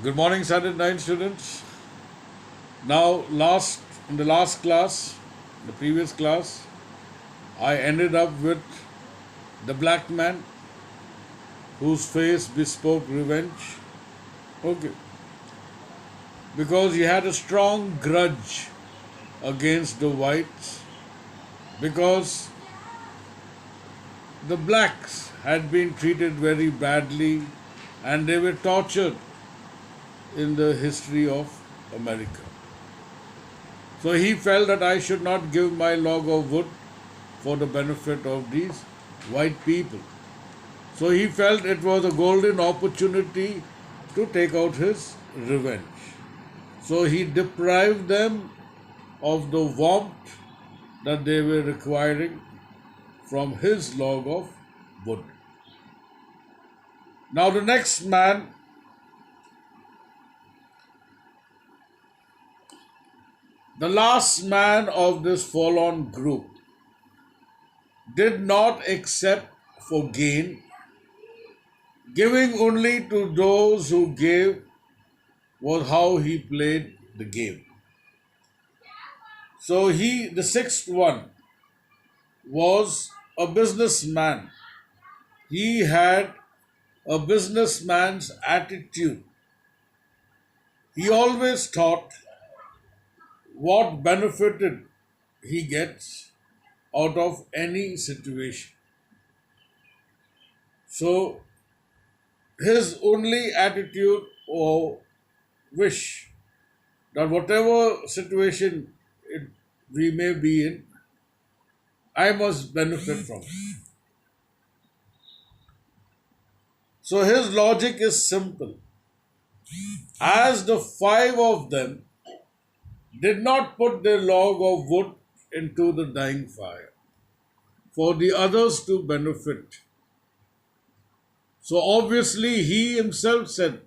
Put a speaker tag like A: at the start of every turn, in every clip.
A: Good morning, Saturday night students. Now, in the last class, the previous class, I ended up with the black man whose face bespoke revenge. Okay, because he had a strong grudge against the whites, because the blacks had been treated very badly and they were tortured in the history of America. So he felt that I should not give my log of wood for the benefit of these white people. So he felt it was a golden opportunity to take out his revenge. So he deprived them of the warmth that they were requiring from his log of wood. Now, the next man, the last man of this forlorn group, did not accept for gain, giving only to those who gave was how he played the game. So the sixth one, was a businessman. He had a businessman's attitude. He always thought what benefited he gets out of any situation. So his only attitude or wish that whatever situation we may be in, I must benefit from it. So his logic is simple. As the five of them did not put their log of wood into the dying fire for the others to benefit. So obviously he himself said,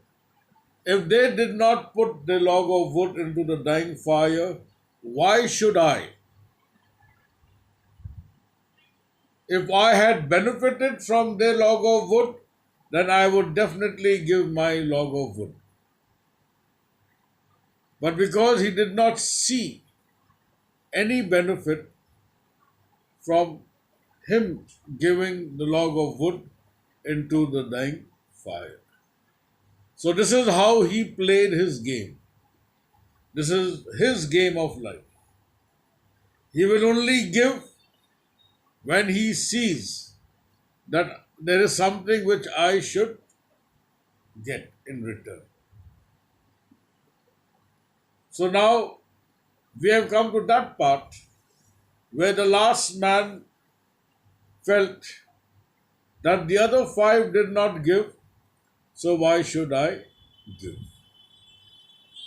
A: if they did not put their log of wood into the dying fire, why should I? If I had benefited from their log of wood, then I would definitely give my log of wood. But because he did not see any benefit from him giving the log of wood into the dying fire. So, this is how he played his game. This is his game of life. He will only give when he sees that there is something which I should get in return. So, now we have come to that part where the last man felt that the other five did not give, so why should I give?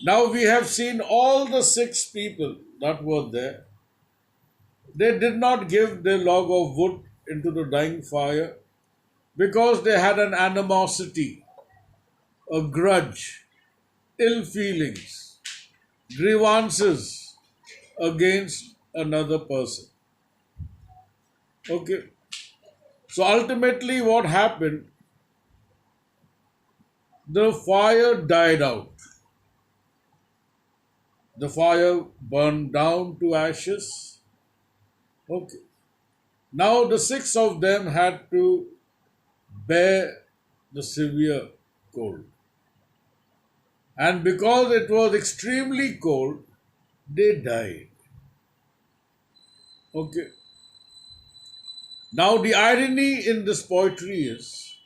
A: Now we have seen all the six people that were there. They did not give their log of wood into the dying fire because they had an animosity, a grudge, ill feelings, grievances against another person. Okay. So ultimately, what happened? The fire died out. The fire burned down to ashes. Okay. Now the six of them had to bear the severe cold. And because it was extremely cold, they died. Okay. Now the irony in this poetry is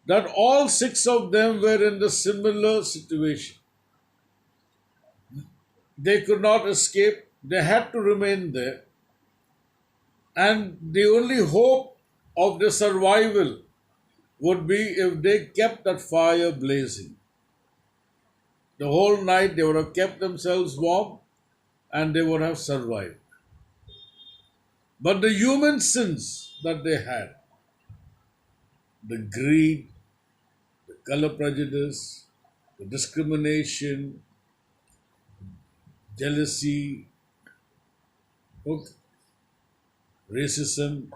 A: that all six of them were in the similar situation. They could not escape, they had to remain there. And the only hope of their survival would be if they kept that fire blazing. The whole night they would have kept themselves warm and they would have survived. But the human sins that they had, the greed, the color prejudice, the discrimination, jealousy, racism.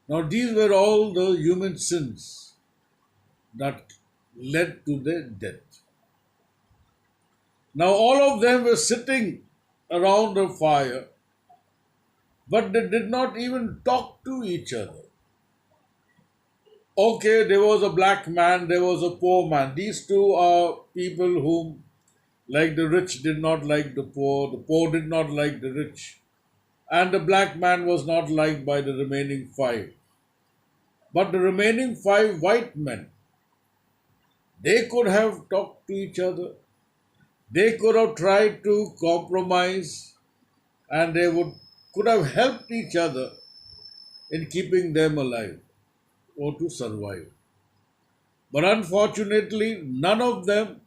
A: Now, these were all the human sins that led to their death. Now, all of them were sitting around a fire, but they did not even talk to each other. Okay, there was a black man, there was a poor man. These two are people whom, like the rich, did not like the poor did not like the rich, and the black man was not liked by the remaining five. But the remaining five white men, they could have talked to each other, they could have tried to compromise, and they would could have helped each other in keeping them alive or to survive. But unfortunately, none of them,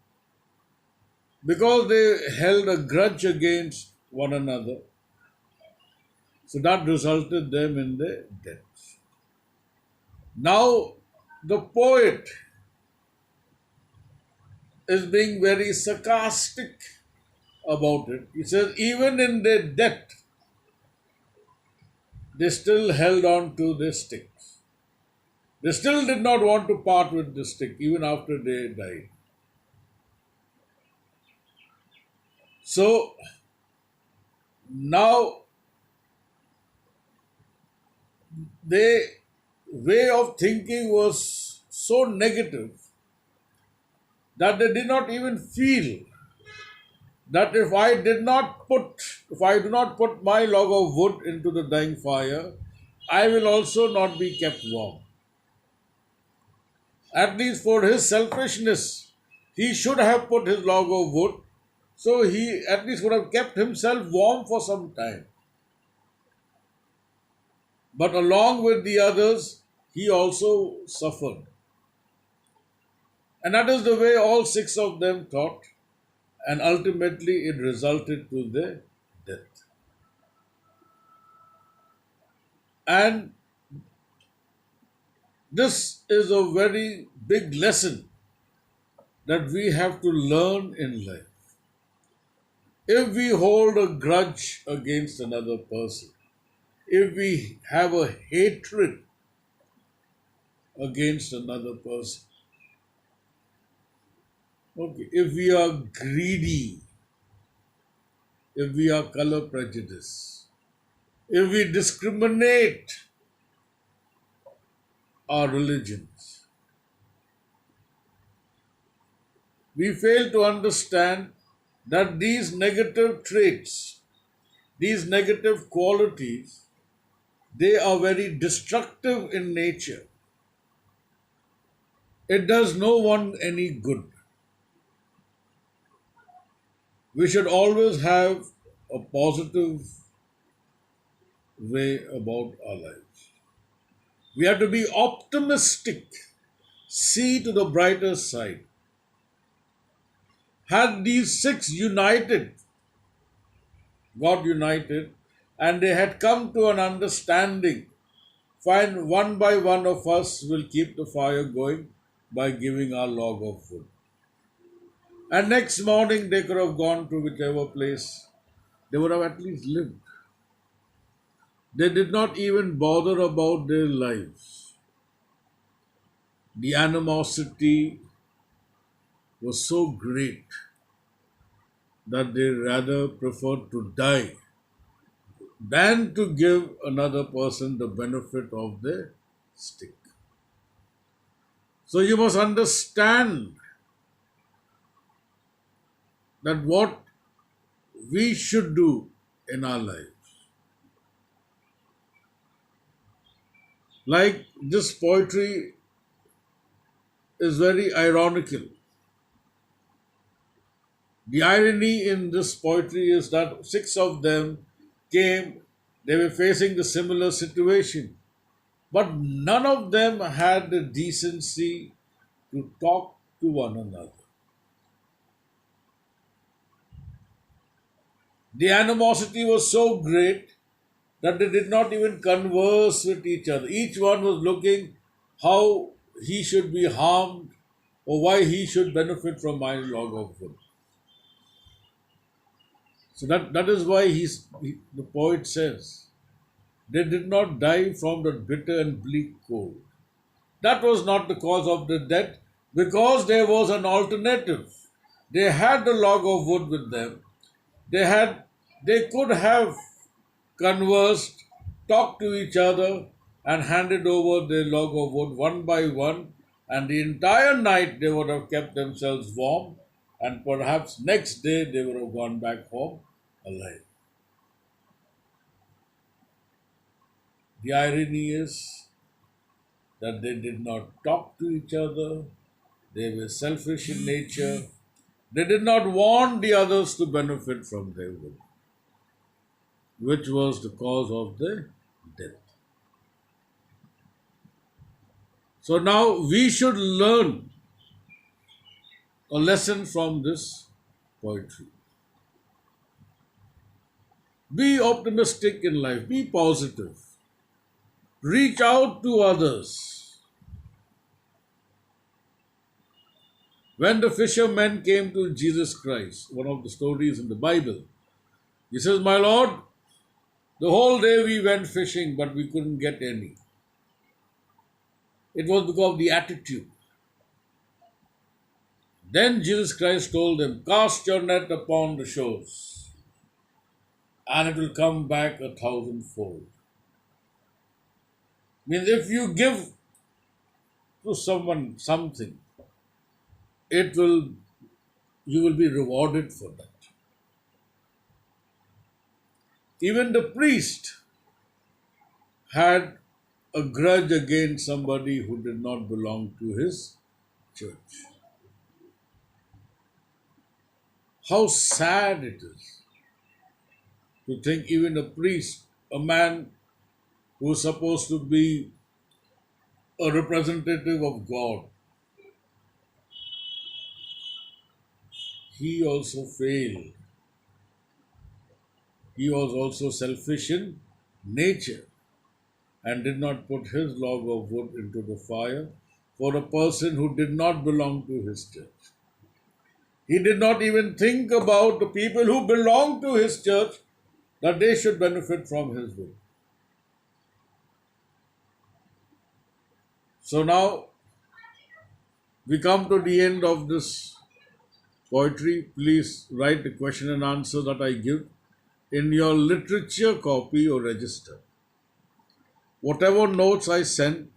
A: because they held a grudge against one another, so that resulted them in their death. Now, the poet is being very sarcastic about it. He says, even in their death, they still held on to their sticks. They still did not want to part with the stick, even after they died. So, now their way of thinking was so negative that they did not even feel that if I do not put my log of wood into the dying fire, I will also not be kept warm. At least for his selfishness, he should have put his log of wood, so he at least would have kept himself warm for some time. But along with the others, he also suffered. And that is the way all six of them thought, and ultimately it resulted to their death. And this is a very big lesson that we have to learn in life. If we hold a grudge against another person, if we have a hatred against another person, okay, if we are greedy, if we are color prejudice, if we discriminate our religions, we fail to understand that these negative traits, these negative qualities, they are very destructive in nature. It does no one any good. We should always have a positive way about our lives. We have to be optimistic, see to the brighter side. Had these six united, got united, and they had come to an understanding, fine, one by one of us will keep the fire going by giving our log of wood. And next morning they could have gone to whichever place. They would have at least lived. They did not even bother about their lives. The animosity was so great that they rather preferred to die than to give another person the benefit of their stick. So you must understand that what we should do in our lives. Like this poetry is very ironical. The irony in this poetry is that six of them came, they were facing the similar situation, but none of them had the decency to talk to one another. The animosity was so great that they did not even converse with each other. Each one was looking how he should be harmed or why he should benefit from my log of wood. So that is why the poet says, they did not die from the bitter and bleak cold. That was not the cause of the death. because there was an alternative. They had the log of wood with them. They had they could have conversed, talked to each other, and handed over their log of wood one by one, and the entire night they would have kept themselves warm, and perhaps next day they would have gone back home alive. The irony is that they did not talk to each other, they were selfish in nature, they did not want the others to benefit from their wood, which was the cause of their death. So now we should learn a lesson from this poetry. Be optimistic in life, be positive, reach out to others. When the fishermen came to Jesus Christ, one of the stories in the Bible, he says, "My Lord, the whole day we went fishing, but we couldn't get any." It was because of the attitude. Then Jesus Christ told them, "Cast your net upon the shores, and it will come back a thousandfold." Means if you give to someone something, it will you will be rewarded for that. Even the priest had a grudge against somebody who did not belong to his church. How sad it is to think even a priest, a man who is supposed to be a representative of God, he also failed. He was also selfish in nature and did not put his log of wood into the fire for a person who did not belong to his church. He did not even think about the people who belong to his church that they should benefit from his wood. So now we come to the end of this poetry. Please write the question and answer that I give in your literature copy or register. Whatever notes I send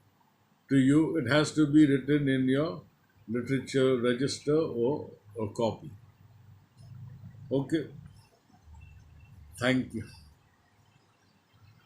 A: to you, it has to be written in your literature register or copy. Okay, thank you.